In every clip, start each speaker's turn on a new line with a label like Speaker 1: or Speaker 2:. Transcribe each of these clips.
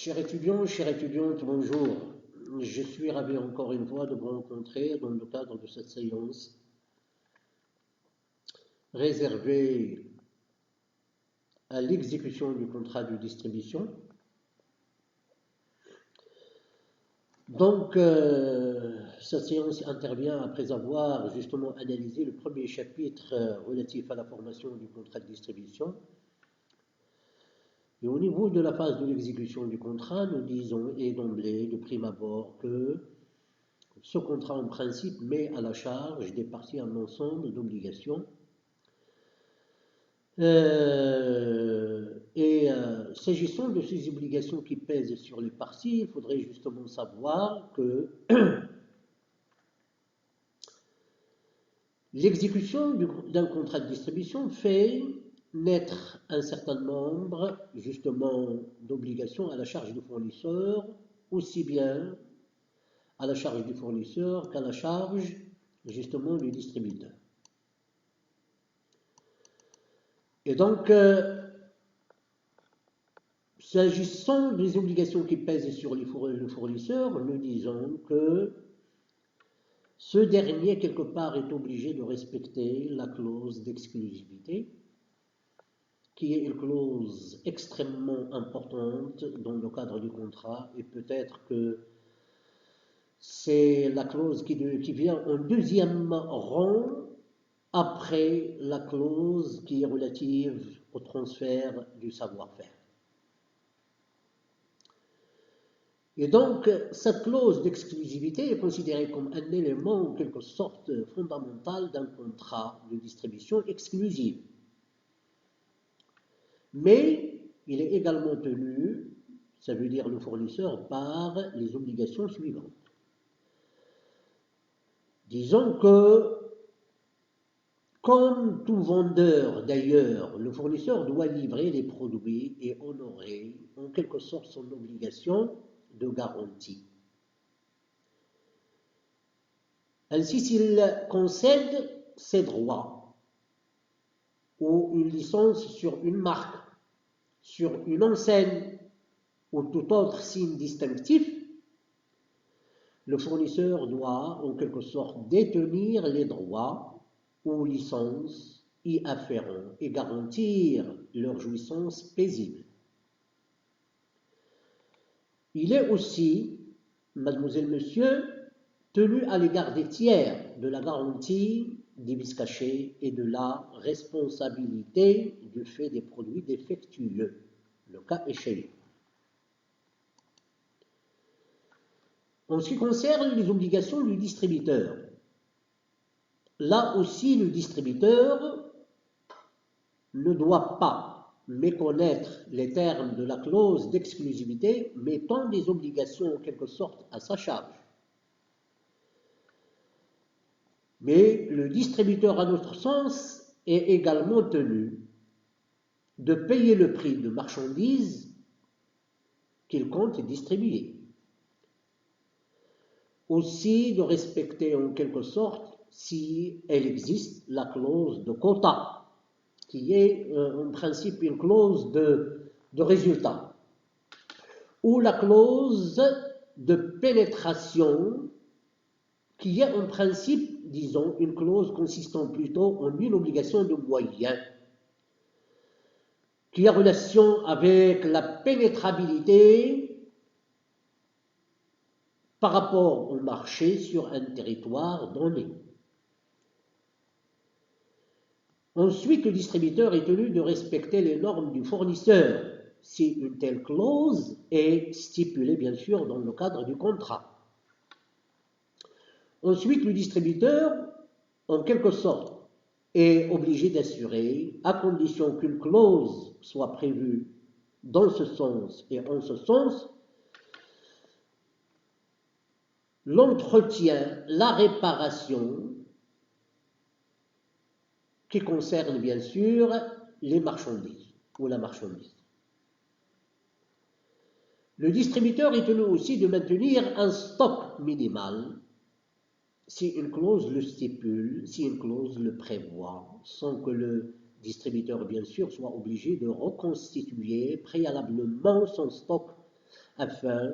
Speaker 1: Chers étudiants, chères étudiantes, bonjour. Je suis ravi encore une fois de vous rencontrer dans le cadre de cette séance réservée à l'exécution du contrat de distribution. Donc, cette séance intervient après avoir justement analysé le premier chapitre relatif à la formation du contrat de distribution. Et au niveau de la phase de l'exécution du contrat, nous disons et d'emblée, de prime abord, que ce contrat, en principe, met à la charge des parties un ensemble d'obligations. S'agissant de ces obligations qui pèsent sur les parties, il faudrait justement savoir que l'exécution d'un contrat de distribution fait naître un certain nombre, justement, d'obligations à la charge du fournisseur, aussi bien à la charge du fournisseur qu'à la charge, justement, du distributeur. Et donc, s'agissant des obligations qui pèsent sur le fournisseur, nous disons que ce dernier, quelque part, est obligé de respecter la clause d'exclusivité, qui est une clause extrêmement importante dans le cadre du contrat, et peut-être que c'est la clause qui vient en deuxième rang après la clause qui est relative au transfert du savoir-faire. Et donc, cette clause d'exclusivité est considérée comme un élément en quelque sorte fondamental d'un contrat de distribution exclusive. Mais il est également tenu, ça veut dire le fournisseur, par les obligations suivantes. Disons que, comme tout vendeur d'ailleurs, le fournisseur doit livrer les produits et honorer en quelque sorte son obligation de garantie. Ainsi, s'il concède ses droits ou une licence sur une marque, sur une enseigne ou tout autre signe distinctif, le fournisseur doit en quelque sorte détenir les droits ou licences y afférents et garantir leur jouissance paisible. Il est aussi, mademoiselle, monsieur, tenu à l'égard des tiers de la garantie des vices cachés et de la responsabilité du fait des produits défectueux, le cas échéant. En ce qui concerne les obligations du distributeur, là aussi le distributeur ne doit pas méconnaître les termes de la clause d'exclusivité mettant des obligations en quelque sorte à sa charge. Mais le distributeur, à notre sens, est également tenu de payer le prix de marchandises qu'il compte distribuer. Aussi de respecter en quelque sorte, si elle existe, la clause de quota, qui est en principe une clause de résultat, ou la clause de pénétration, qui est en principe, disons, une clause consistant plutôt en une obligation de moyens, qui a relation avec la pénétrabilité par rapport au marché sur un territoire donné. Ensuite, le distributeur est tenu de respecter les normes du fournisseur, si une telle clause est stipulée, bien sûr, dans le cadre du contrat. Ensuite, le distributeur, en quelque sorte, est obligé d'assurer, à condition qu'une clause soit prévue dans ce sens et en ce sens, l'entretien, la réparation, qui concerne bien sûr les marchandises ou la marchandise. Le distributeur est tenu aussi de maintenir un stock minimal si une clause le stipule, si une clause le prévoit, sans que le distributeur, bien sûr, soit obligé de reconstituer préalablement son stock afin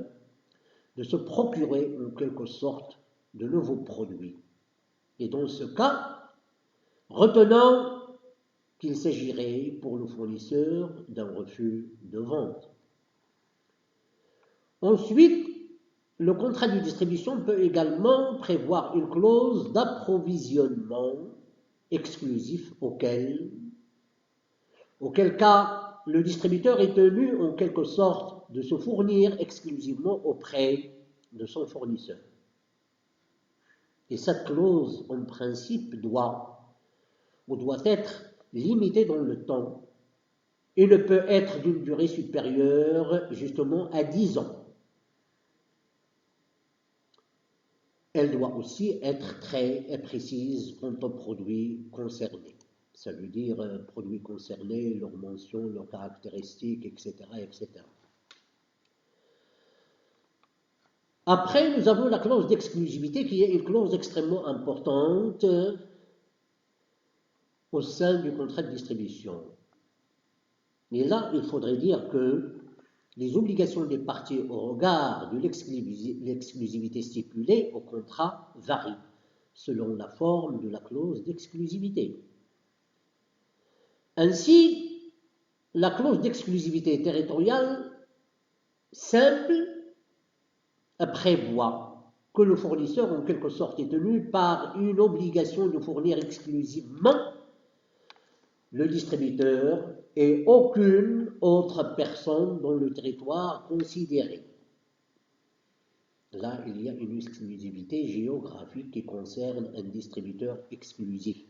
Speaker 1: de se procurer en quelque sorte de nouveaux produits. Et dans ce cas, retenons qu'il s'agirait pour le fournisseur d'un refus de vente. Ensuite, le contrat de distribution peut également prévoir une clause d'approvisionnement exclusif auquel cas le distributeur est tenu en quelque sorte de se fournir exclusivement auprès de son fournisseur. Et cette clause, en principe, doit être limitée dans le temps et ne peut être d'une durée supérieure justement à 10 ans. Elle doit aussi être très précise quant aux produits concernés. Ça veut dire produits concernés, leurs mentions, leurs caractéristiques, etc., etc. Après, nous avons la clause d'exclusivité qui est une clause extrêmement importante au sein du contrat de distribution. Et là, il faudrait dire que les obligations des parties au regard de l'exclusivité stipulée au contrat varient selon la forme de la clause d'exclusivité. Ainsi, la clause d'exclusivité territoriale simple prévoit que le fournisseur, en quelque sorte, est tenu par une obligation de fournir exclusivement le distributeur et aucune autre personne dans le territoire considéré. Là, il y a une exclusivité géographique qui concerne un distributeur exclusif.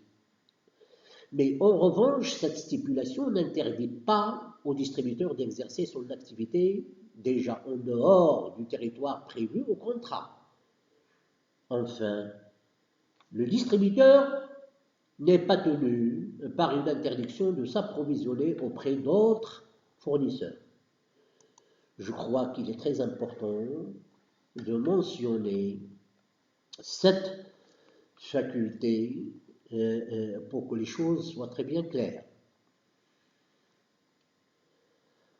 Speaker 1: Mais en revanche, cette stipulation n'interdit pas au distributeur d'exercer son activité déjà en dehors du territoire prévu au contrat. Enfin, le distributeur n'est pas tenu par une interdiction de s'approvisionner auprès d'autres fournisseurs. Je crois qu'il est très important de mentionner cette faculté pour que les choses soient très bien claires.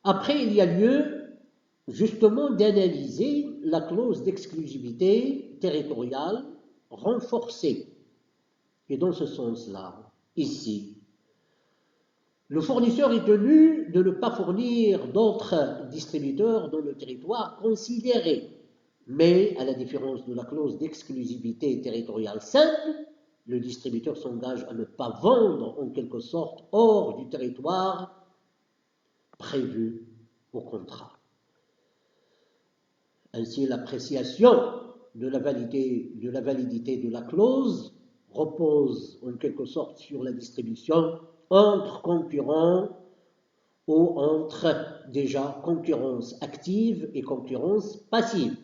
Speaker 1: Après, il y a lieu justement d'analyser la clause d'exclusivité territoriale renforcée. Et dans ce sens-là, ici, le fournisseur est tenu de ne pas fournir d'autres distributeurs dans le territoire considéré. Mais, à la différence de la clause d'exclusivité territoriale simple, le distributeur s'engage à ne pas vendre en quelque sorte hors du territoire prévu au contrat. Ainsi, l'appréciation de la validité de la clause repose en quelque sorte sur la distribution entre concurrents ou entre déjà concurrence active et concurrence passive.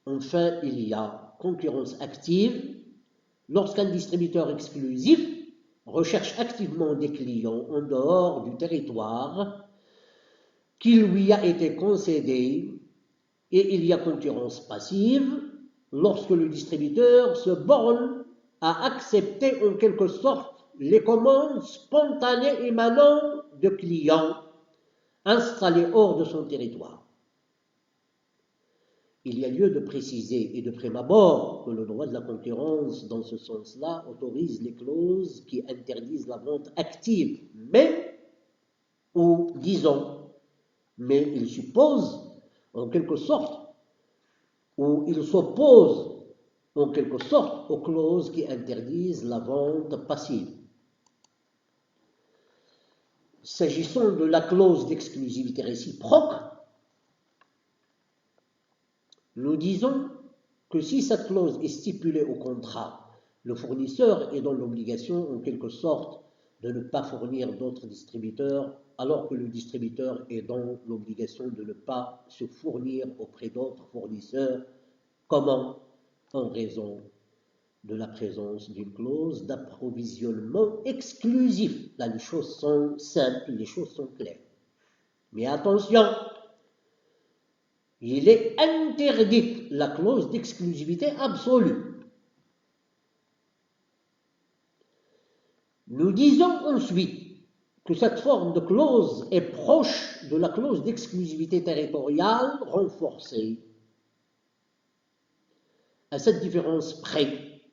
Speaker 1: Enfin, il y a concurrence active lorsqu'un distributeur exclusif recherche activement des clients en dehors du territoire qui lui a été concédé, et il y a concurrence passive lorsque le distributeur se borne à accepter en quelque sorte les commandes spontanées émanant de clients installés hors de son territoire. Il y a lieu de préciser et de prime abord que le droit de la concurrence, dans ce sens-là, autorise les clauses qui interdisent la vente active, mais il suppose en quelque sorte, ou il s'oppose en quelque sorte aux clauses qui interdisent la vente passive. S'agissant de la clause d'exclusivité réciproque, nous disons que si cette clause est stipulée au contrat, le fournisseur est dans l'obligation en quelque sorte de ne pas fournir d'autres distributeurs, alors que le distributeur est dans l'obligation de ne pas se fournir auprès d'autres fournisseurs. Comment? En raison de la présence d'une clause d'approvisionnement exclusif. Là, les choses sont simples, les choses sont claires. Mais attention, il est interdit la clause d'exclusivité absolue. Nous disons ensuite que cette forme de clause est proche de la clause d'exclusivité territoriale renforcée, à cette différence près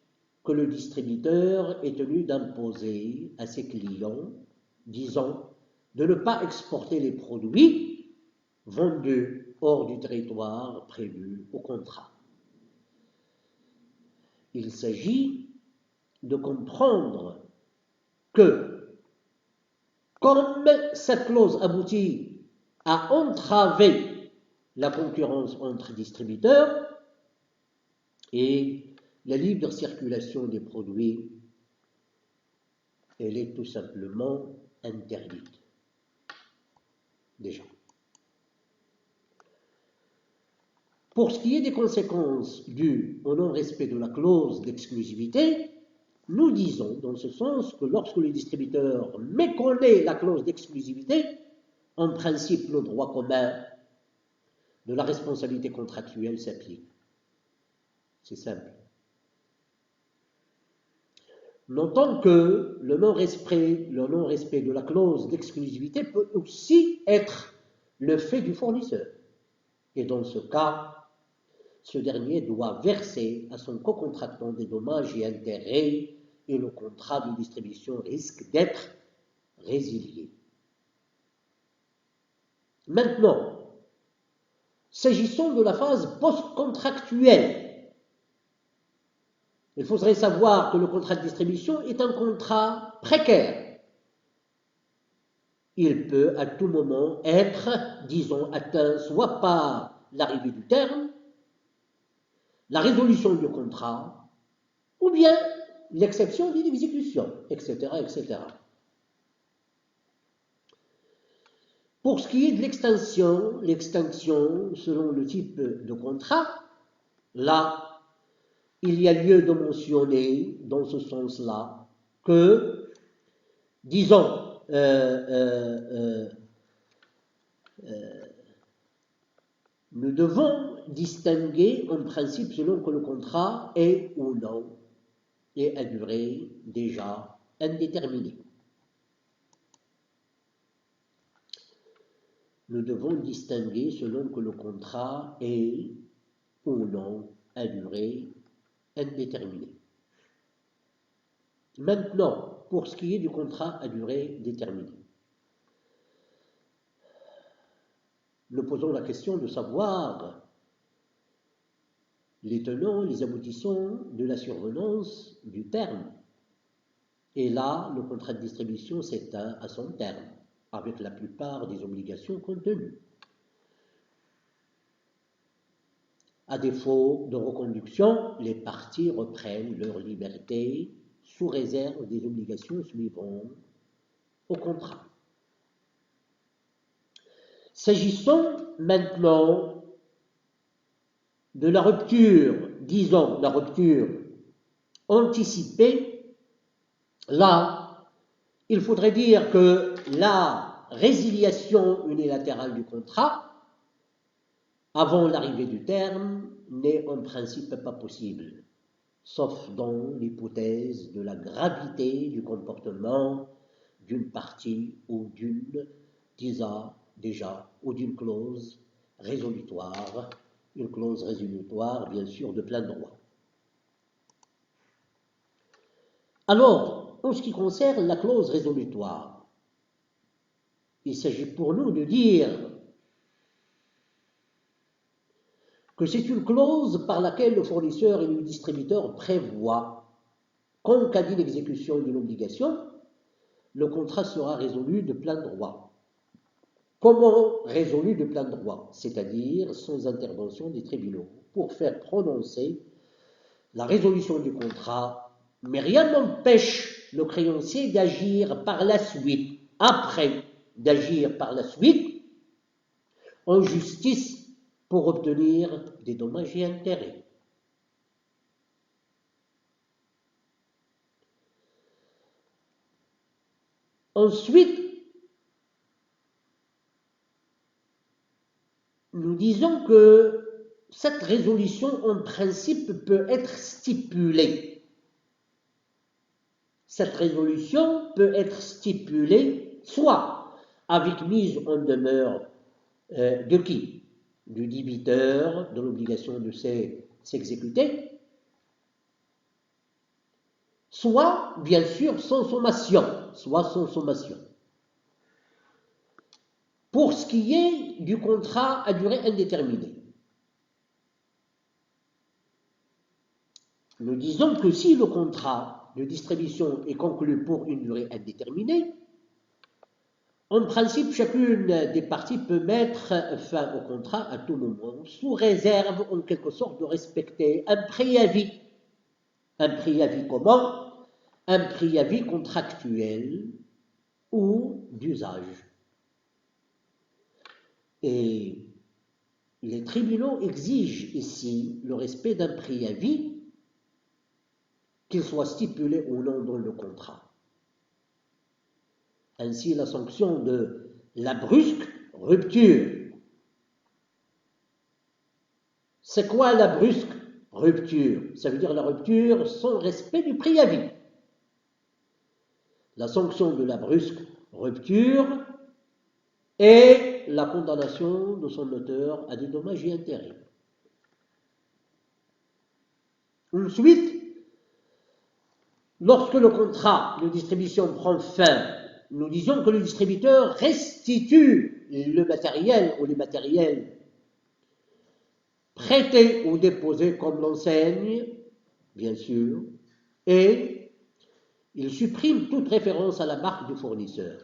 Speaker 1: que le distributeur est tenu d'imposer à ses clients, disons, de ne pas exporter les produits vendus hors du territoire prévu au contrat. Il s'agit de comprendre que, comme cette clause aboutit à entraver la concurrence entre distributeurs et la libre circulation des produits, elle est tout simplement interdite. Déjà. Pour ce qui est des conséquences dues au non-respect de la clause d'exclusivité, nous disons dans ce sens que lorsque le distributeur méconnaît la clause d'exclusivité, en principe le droit commun de la responsabilité contractuelle s'applique. C'est simple. Notons que le non-respect de la clause d'exclusivité peut aussi être le fait du fournisseur. Et dans ce cas, ce dernier doit verser à son co-contractant des dommages et intérêts et le contrat de distribution risque d'être résilié. Maintenant, s'agissant de la phase post-contractuelle, il faudrait savoir que le contrat de distribution est un contrat précaire. Il peut à tout moment être, disons, atteint soit par l'arrivée du terme, la résolution du contrat, ou bien l'exception d'une exécution, etc., etc. Pour ce qui est de l'extinction selon le type de contrat, là, il y a lieu de mentionner dans ce sens-là que, disons, nous devons distinguer en principe selon que le contrat est ou non et à durée déjà indéterminée. Nous devons distinguer selon que le contrat est ou non à durée indéterminée. Maintenant, pour ce qui est du contrat à durée déterminée, nous posons la question de savoir les tenants, les aboutissants de la survenance du terme. Et là, le contrat de distribution s'éteint à son terme, avec la plupart des obligations contenues. À défaut de reconduction, les parties reprennent leur liberté sous réserve des obligations suivantes au contrat. S'agissant maintenant de la rupture, disons la rupture anticipée, là, il faudrait dire que la résiliation unilatérale du contrat avant l'arrivée du terme n'est en principe pas possible, sauf dans l'hypothèse de la gravité du comportement d'une partie ou d'une déjà ou d'une clause résolutoire, une clause résolutoire bien sûr de plein droit. Alors, en ce qui concerne la clause résolutoire, il s'agit pour nous de dire que c'est une clause par laquelle le fournisseur et le distributeur prévoient qu'en cas d'inexécution d'une obligation, le contrat sera résolu de plein droit. Comment résolu de plein droit? C'est-à-dire sans intervention des tribunaux, pour faire prononcer la résolution du contrat, mais rien n'empêche le créancier d'agir par la suite, après d'agir par la suite, en justice pour obtenir des dommages et intérêts. Ensuite, nous disons que cette résolution, en principe, peut être stipulée. Cette résolution peut être stipulée soit avec mise en demeure de qui? Du débiteur, de l'obligation de s'exécuter, soit, bien sûr, sans sommation, Pour ce qui est du contrat à durée indéterminée, nous disons que si le contrat de distribution est conclu pour une durée indéterminée, en principe, chacune des parties peut mettre fin au contrat à tout moment, sous réserve, en quelque sorte, de respecter un préavis. Un préavis comment? Un préavis contractuel ou d'usage. Et les tribunaux exigent ici le respect d'un préavis, qu'il soit stipulé ou non dans le contrat. Ainsi, la sanction de la brusque rupture. C'est quoi la brusque rupture? Ça veut dire la rupture sans respect du préavis. La sanction de la brusque rupture est la condamnation de son auteur à des dommages et intérêts. Ensuite, lorsque le contrat de distribution prend fin, nous disons que le distributeur restitue le matériel ou les matériels prêtés ou déposés comme l'enseigne, bien sûr, et il supprime toute référence à la marque du fournisseur,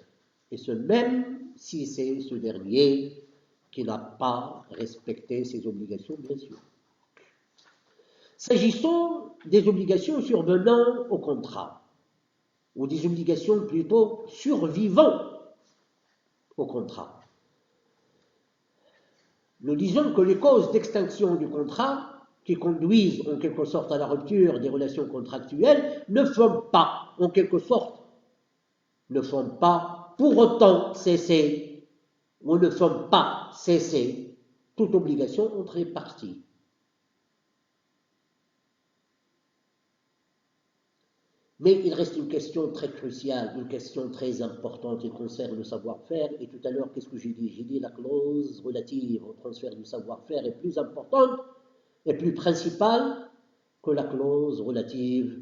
Speaker 1: et ce même si c'est ce dernier qui n'a pas respecté ses obligations, bien sûr. S'agissant des obligations survenant au contrat, ou des obligations plutôt survivant au contrat, nous disons que les causes d'extinction du contrat qui conduisent en quelque sorte à la rupture des relations contractuelles ne font pas, en quelque sorte, pour autant cesser, ou ne font pas cesser toute obligation entre les parties. Mais il reste une question très cruciale, une question très importante qui concerne le savoir-faire. Et tout à l'heure, qu'est-ce que j'ai dit? J'ai dit la clause relative au transfert du savoir-faire est plus importante et plus principale que la clause relative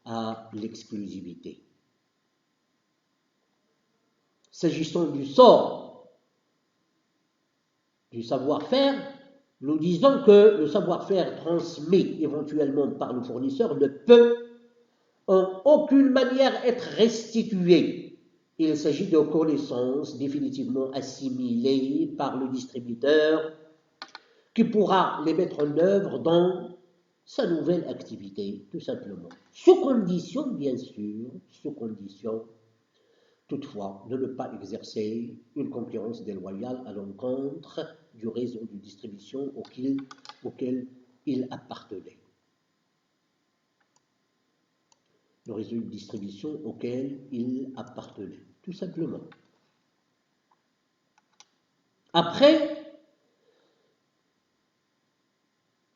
Speaker 1: à l'exclusivité. S'agissant du sort du savoir-faire, nous disons que le savoir-faire transmis éventuellement par le fournisseur ne peut en aucune manière être restitué. Il s'agit de connaissances définitivement assimilées par le distributeur qui pourra les mettre en œuvre dans sa nouvelle activité, tout simplement. Sous condition, bien sûr, toutefois, de ne pas exercer une concurrence déloyale à l'encontre du réseau de distribution auquel il appartenait. Le réseau de distribution auquel il appartenait, tout simplement. Après,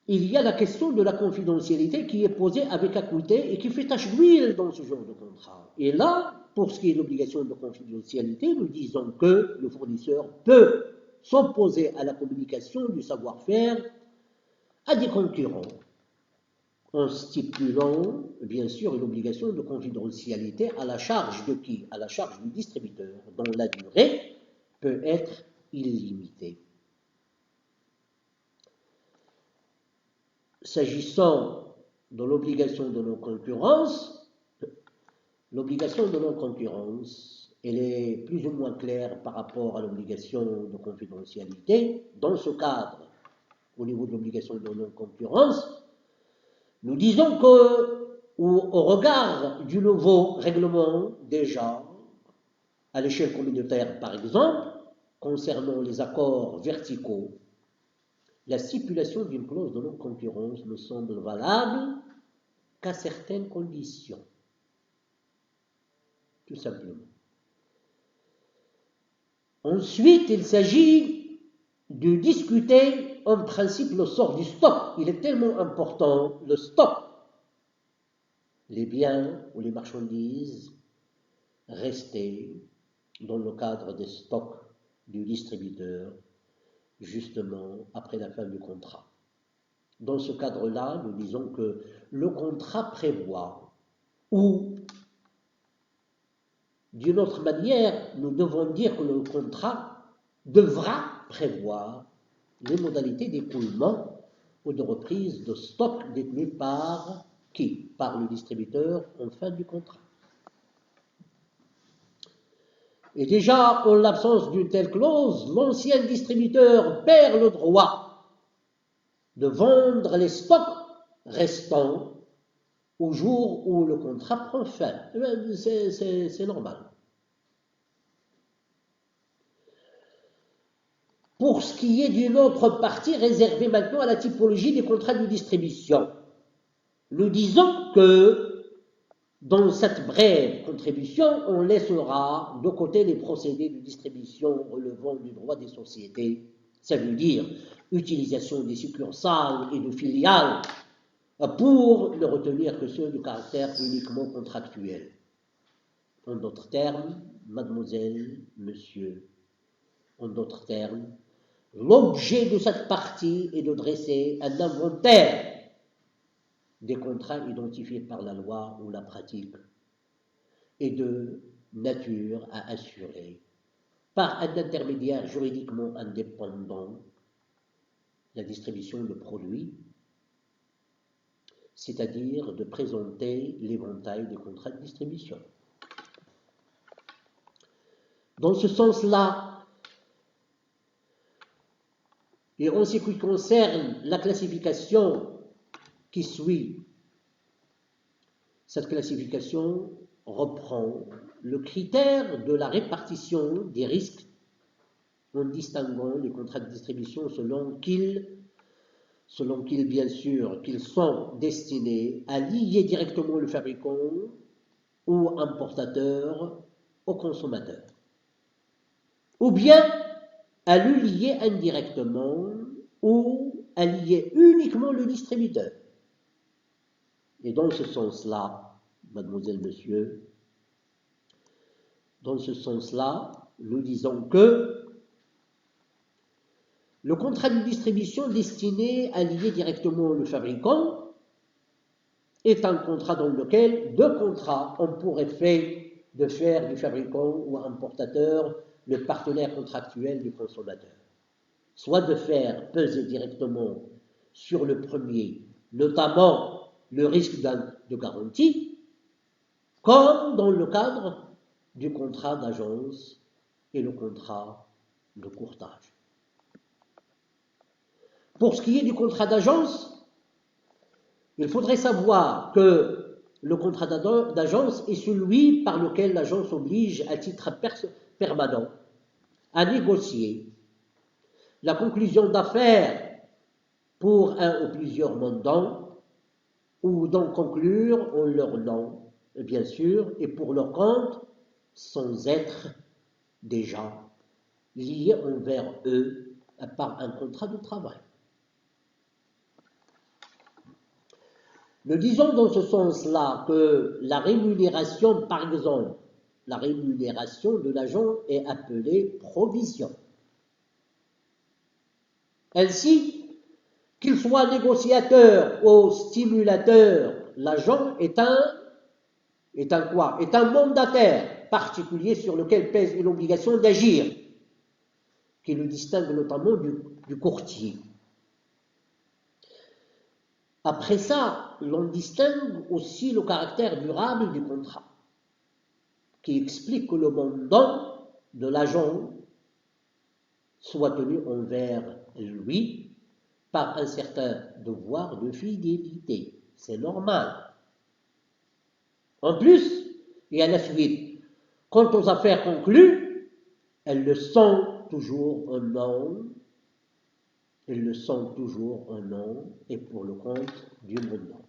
Speaker 1: il y a la question de la confidentialité qui est posée avec acuité et qui fait tache d'huile dans ce genre de contrat. Et là, pour ce qui est de l'obligation de confidentialité, nous disons que le fournisseur peut s'opposer à la communication du savoir-faire à des concurrents, en stipulant, bien sûr, une obligation de confidentialité à la charge de qui? À la charge du distributeur, dont la durée peut être illimitée. S'agissant de l'obligation de non-concurrence, elle est plus ou moins claire par rapport à l'obligation de confidentialité. Dans ce cadre, au niveau de l'obligation de non-concurrence, nous disons qu'au regard du nouveau règlement, déjà, à l'échelle communautaire par exemple, concernant les accords verticaux, la stipulation d'une clause de non-concurrence ne semble valable qu'à certaines conditions. Tout simplement. Ensuite, il s'agit de discuter en principe le sort du stock. Il est tellement important, le stock. Les biens ou les marchandises restés dans le cadre des stocks du distributeur, justement après la fin du contrat. Dans ce cadre-là, nous disons que le contrat prévoit, ou d'une autre manière, nous devons dire que le contrat devra prévoir les modalités d'écoulement ou de reprise de stock détenus par qui? Par le distributeur en fin du contrat. Et déjà, en l'absence d'une telle clause, l'ancien distributeur perd le droit de vendre les stocks restants au jour où le contrat prend fin. C'est normal. Pour ce qui est d'une autre partie réservée maintenant à la typologie des contrats de distribution, nous disons que dans cette brève contribution, on laissera de côté les procédés de distribution relevant du droit des sociétés, ça veut dire utilisation des succursales et de filiales, pour ne retenir que ceux de caractère uniquement contractuel. En d'autres termes, mademoiselle, monsieur, en d'autres termes, l'objet de cette partie est de dresser un inventaire des contrats identifiés par la loi ou la pratique et de nature à assurer, par un intermédiaire juridiquement indépendant, la distribution de produits, c'est-à-dire de présenter l'éventail des contrats de distribution. Dans ce sens-là, et en ce qui concerne la classification qui suit, cette classification reprend le critère de la répartition des risques en distinguant les contrats de distribution selon qu'ils, bien sûr, qu'ils sont destinés à lier directement le fabricant ou importateur au consommateur, ou bien à le lier indirectement ou à lier uniquement le distributeur. Et dans ce sens-là, mademoiselle, monsieur, dans ce sens-là, nous disons que le contrat de distribution destiné à lier directement le fabricant est un contrat dans lequel deux contrats ont pour effet de faire du fabricant ou importateur le partenaire contractuel du consommateur, soit de faire peser directement sur le premier, notamment le risque de garantie, comme dans le cadre du contrat d'agence et le contrat de courtage. Pour ce qui est du contrat d'agence, il faudrait savoir que le contrat d'agence est celui par lequel l'agence oblige à titre permanent à négocier la conclusion d'affaires pour un ou plusieurs mandants ou d'en conclure en leur nom, bien sûr, et pour leur compte, sans être déjà liés envers eux par un contrat de travail. Nous disons dans ce sens-là que la rémunération, par exemple, la rémunération de l'agent est appelée provision. Ainsi, qu'il soit négociateur ou stimulateur, l'agent est un quoi? Est un mandataire particulier sur lequel pèse une obligation d'agir, qui le distingue notamment du courtier. Après ça, l'on distingue aussi le caractère durable du contrat, qui explique que le mandant de l'agent soit tenu envers lui par un certain devoir de fidélité. C'est normal. En plus, et à la suite, quant aux affaires conclues, elles le sont toujours un nom. Elles le sont toujours un nom et pour le compte du mandant.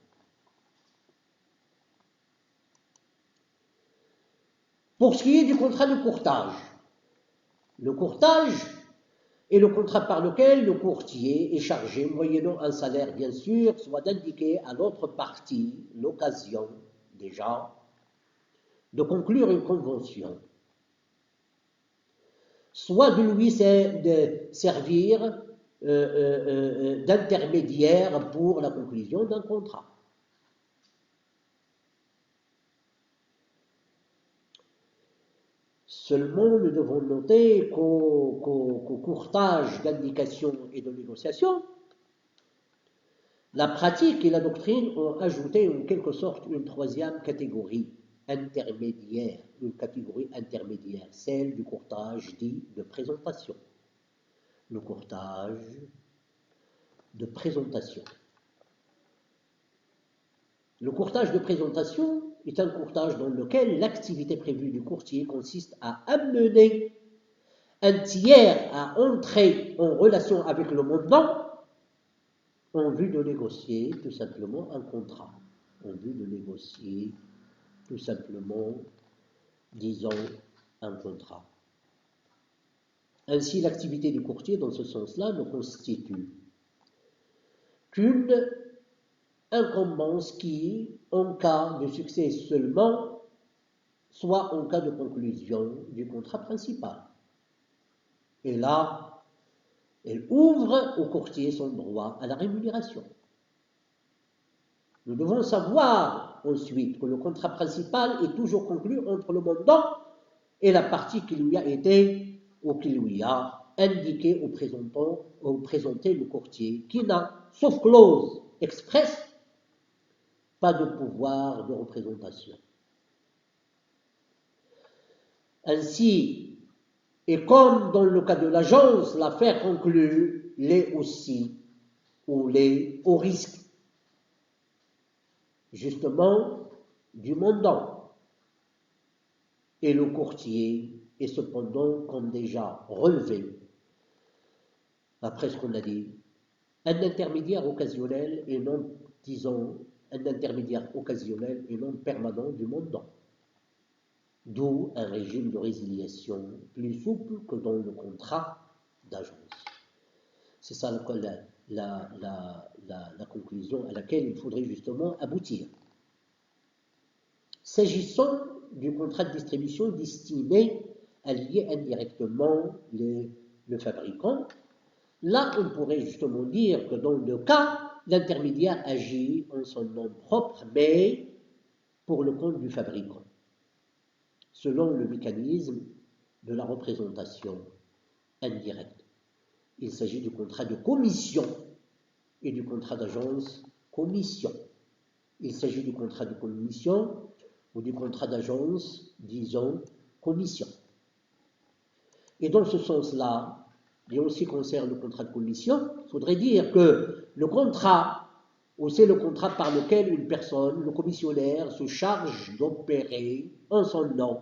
Speaker 1: Pour ce qui est du contrat de courtage, le courtage est le contrat par lequel le courtier est chargé, moyennant un salaire bien sûr, soit d'indiquer à l'autre partie l'occasion, déjà, de conclure une convention. soit de lui servir d'intermédiaire pour la conclusion d'un contrat. Seulement, nous devons noter qu'au courtage d'indication et de négociation, la pratique et la doctrine ont ajouté en quelque sorte une troisième catégorie intermédiaire, celle du courtage dit de présentation. Le courtage de présentation. Le courtage de présentation est un courtage dans lequel l'activité prévue du courtier consiste à amener un tiers à entrer en relation avec le mandant en vue de négocier tout simplement un contrat. En vue de négocier tout simplement, disons, un contrat. Ainsi, l'activité du courtier, dans ce sens-là, ne constitue qu'une incombence qui, en cas de succès seulement, soit en cas de conclusion du contrat principal. Et là, elle ouvre au courtier son droit à la rémunération. Nous devons savoir ensuite que le contrat principal est toujours conclu entre le mandant et la partie qui lui a été ou qui lui a indiqué ou présenté le courtier, qui n'a, sauf clause expresse, pas de pouvoir de représentation. Ainsi, et comme dans le cas de l'agence, l'affaire conclue l'est aussi, ou l'est au risque, justement, du mandant. Et le courtier est cependant, comme déjà relevé, après ce qu'on a dit, un intermédiaire occasionnel et non, disons, un intermédiaire occasionnel et non permanent du mandant. D'où un régime de résiliation plus souple que dans le contrat d'agence. C'est ça la conclusion à laquelle il faudrait justement aboutir. S'agissant du contrat de distribution destiné à lier indirectement le fabricant, là on pourrait justement dire que dans le cas, l'intermédiaire agit en son nom propre, mais pour le compte du fabricant, selon le mécanisme de la représentation indirecte. Il s'agit du contrat de commission et du contrat d'agence commission. Il s'agit du contrat de commission ou du contrat d'agence, disons, commission. Et dans ce sens-là, et en ce qui concerne le contrat de commission, il faudrait dire que le contrat, ou c'est le contrat par lequel une personne, le commissionnaire, se charge d'opérer en son nom,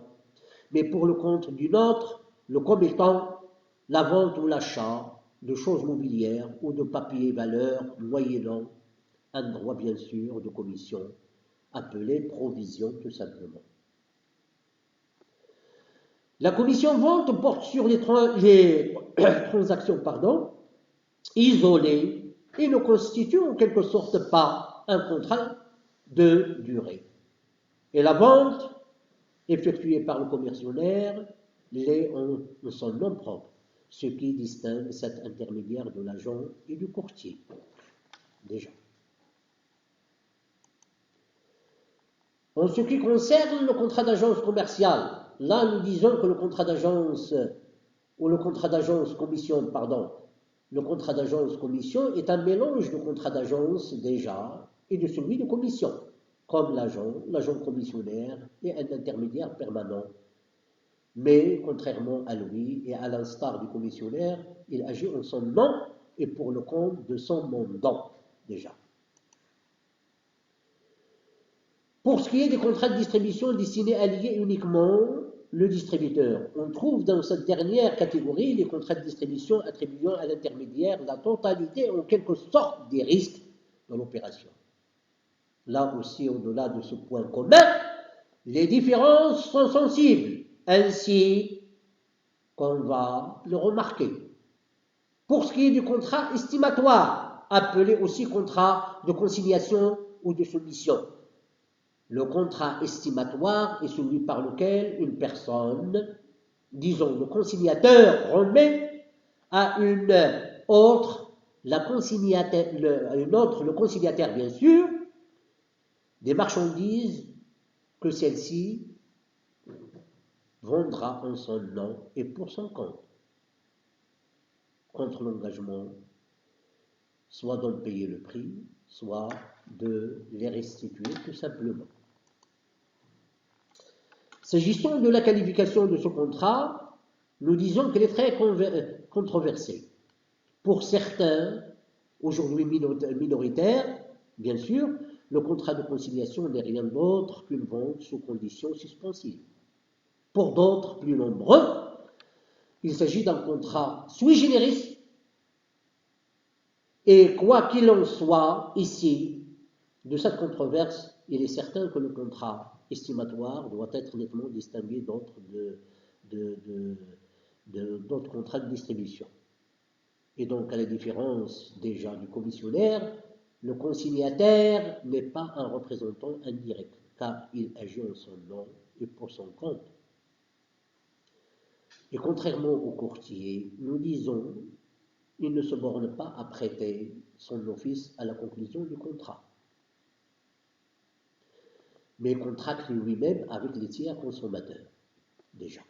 Speaker 1: mais pour le compte d'une autre, le commettant, la vente ou l'achat de choses mobilières ou de papiers valeurs moyennant un droit bien sûr de commission appelé provision tout simplement. La commission vente porte sur les transactions isolées et ne constitue en quelque sorte pas un contrat de durée. Et la vente effectuée par le commissionnaire l'est en son nom propre, ce qui distingue cet intermédiaire de l'agent et du courtier, déjà. En ce qui concerne le contrat d'agence commerciale, là nous disons que le contrat d'agence, ou le contrat d'agence commission, le contrat d'agence commission est un mélange de contrat d'agence déjà et de celui de commission, comme l'agent commissionnaire et un intermédiaire permanent. Mais contrairement à lui et à l'instar du commissionnaire, il agit en son nom et pour le compte de son mandant déjà. Pour ce qui est des contrats de distribution destinés à lier uniquement le distributeur, on trouve dans cette dernière catégorie les contrats de distribution attribuant à l'intermédiaire la totalité en quelque sorte des risques de l'opération. Là aussi, au-delà de ce point commun, les différences sont sensibles, ainsi qu'on va le remarquer. Pour ce qui est du contrat estimatoire, appelé aussi contrat de consignation ou de soumission, le contrat estimatoire est celui par lequel une personne disons, le consignateur remet à une autre, le consignataire bien sûr, des marchandises que celle-ci vendra en son nom et pour son compte, contre l'engagement soit d'en payer le prix, soit de les restituer tout simplement. S'agissant de la qualification de ce contrat, nous disons qu'elle est très controversée. Pour certains, aujourd'hui minoritaires, bien sûr, le contrat de conciliation n'est rien d'autre qu'une vente sous conditions suspensives. Pour d'autres, plus nombreux, il s'agit d'un contrat sui generis. Et quoi qu'il en soit, ici, de cette controverse, il est certain que le contrat estimatoire doit être nettement distingué d'autres contrats de distribution. Et donc, à la différence déjà du commissionnaire, le consignataire n'est pas un représentant indirect, car il agit en son nom et pour son compte. Et contrairement au courtier, nous disons, il ne se borne pas à prêter son office à la conclusion du contrat, mais contracte lui-même avec les tiers consommateurs, déjà.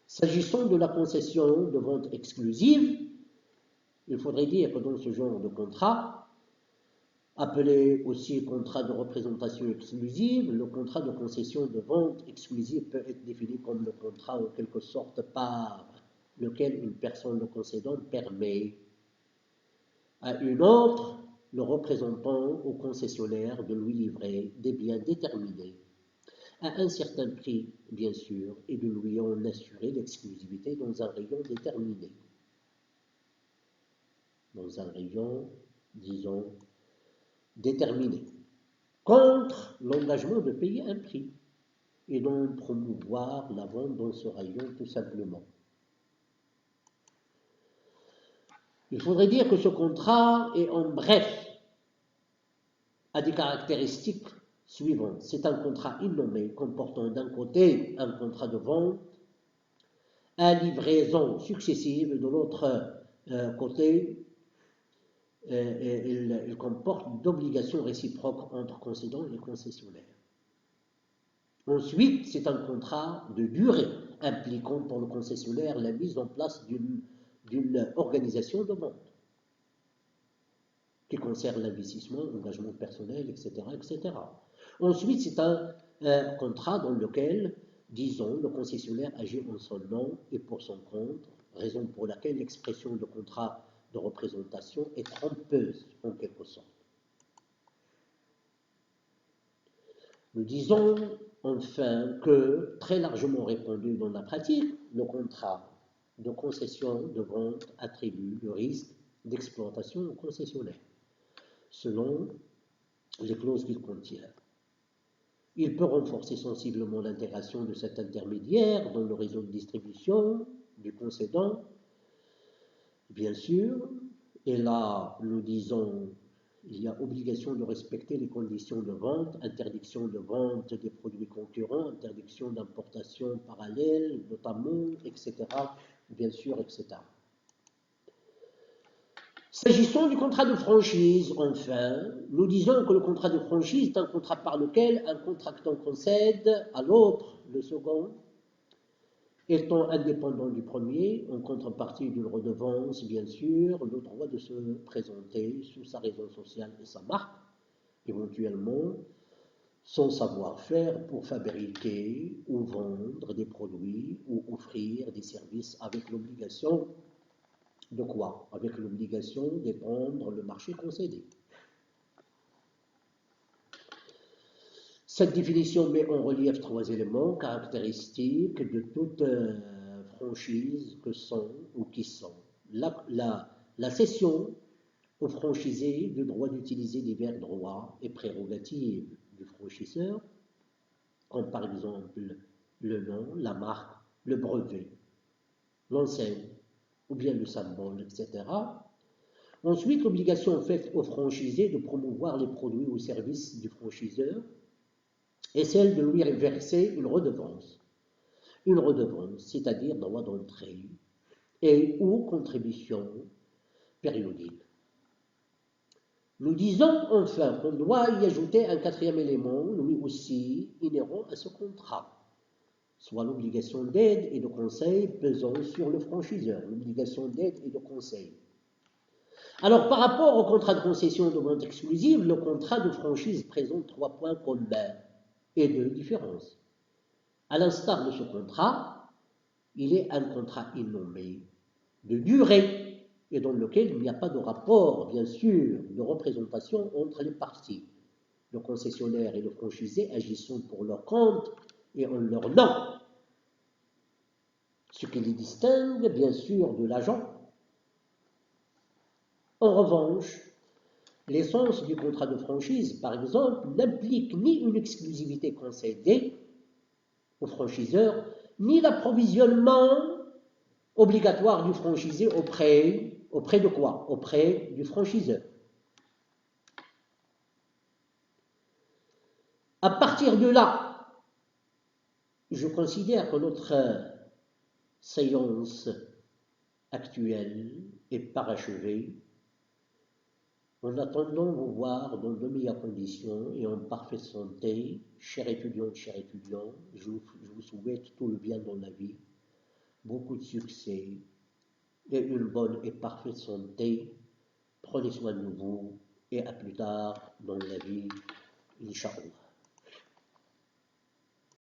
Speaker 1: S'agissant de la concession de vente exclusive, il faudrait dire que dans ce genre de contrat, appelé aussi contrat de représentation exclusive, le contrat de concession de vente exclusive peut être défini comme le contrat en quelque sorte par lequel une personne, le concédant, permet à une autre, le représentant au concessionnaire, de lui livrer des biens déterminés à un certain prix, bien sûr, et de lui en assurer l'exclusivité dans un rayon déterminé. Dans un rayon, disons, déterminé, contre l'engagement de payer un prix et d'en promouvoir la vente dans ce rayon tout simplement. Il faudrait dire que ce contrat est en bref a des caractéristiques suivantes. C'est un contrat innommé comportant d'un côté un contrat de vente à livraison successive, de l'autre côté il comporte d'obligations réciproques entre concédants et concessionnaires. Ensuite, c'est un contrat de durée impliquant pour le concessionnaire la mise en place d'une organisation de vente qui concerne l'investissement, l'engagement personnel, etc., etc. Ensuite, c'est un contrat dans lequel, disons, le concessionnaire agit en son nom et pour son compte, raison pour laquelle l'expression de contrat de représentation est trompeuse, en quelque sorte. Nous disons enfin que, très largement répandu dans la pratique, le contrat de concession de vente attribue le risque d'exploitation au concessionnaire, selon les clauses qu'il contient. Il peut renforcer sensiblement l'intégration de cet intermédiaire dans le réseau de distribution du concédant, bien sûr, et là, nous disons, il y a obligation de respecter les conditions de vente, interdiction de vente des produits concurrents, interdiction d'importation parallèle, notamment, etc., bien sûr, etc. S'agissant du contrat de franchise, enfin, nous disons que le contrat de franchise est un contrat par lequel un contractant concède à l'autre, le second, étant indépendant du premier, en contrepartie d'une redevance, bien sûr, le droit de se présenter sous sa raison sociale et sa marque, éventuellement, son savoir-faire pour fabriquer ou vendre des produits ou offrir des services avec l'obligation de quoi? Avec l'obligation d'étendre le marché concédé. Cette définition met en relief trois éléments caractéristiques de toute franchise que sont ou qui sont la cession au franchisé du droit d'utiliser divers droits et prérogatives du franchiseur, comme par exemple le nom, la marque, le brevet, l'enseigne, ou bien le symbole, etc. Ensuite, l'obligation faite au franchisé de promouvoir les produits ou services du franchiseur. est celle de lui verser une redevance. Une redevance, c'est-à-dire droit d'entrée et ou contribution périodique. Nous disons enfin qu'on doit y ajouter un quatrième élément, lui aussi inhérent à ce contrat, soit l'obligation d'aide et de conseil pesant sur le franchiseur, l'obligation d'aide et de conseil. Alors, par rapport au contrat de concession de vente exclusive, le contrat de franchise présente 3 points communs et 2 différences. À l'instar de ce contrat, il est un contrat innommé de durée et dans lequel il n'y a pas de rapport, bien sûr, de représentation entre les parties, le concessionnaire et le franchisé agissant pour leur compte et en leur nom, ce qui les distingue, bien sûr, de l'agent. En revanche, l'essence du contrat de franchise, par exemple, n'implique ni une exclusivité concédée au franchiseur, ni l'approvisionnement obligatoire du franchisé auprès de quoi? Auprès du franchiseur. À partir de là, je considère que notre séance actuelle est parachevée. En attendant vous voir dans de meilleures conditions et en parfaite santé, chers étudiants, je vous souhaite tout le bien dans la vie, beaucoup de succès et une bonne et parfaite santé. Prenez soin de vous et à plus tard dans la vie, Inch'Allah.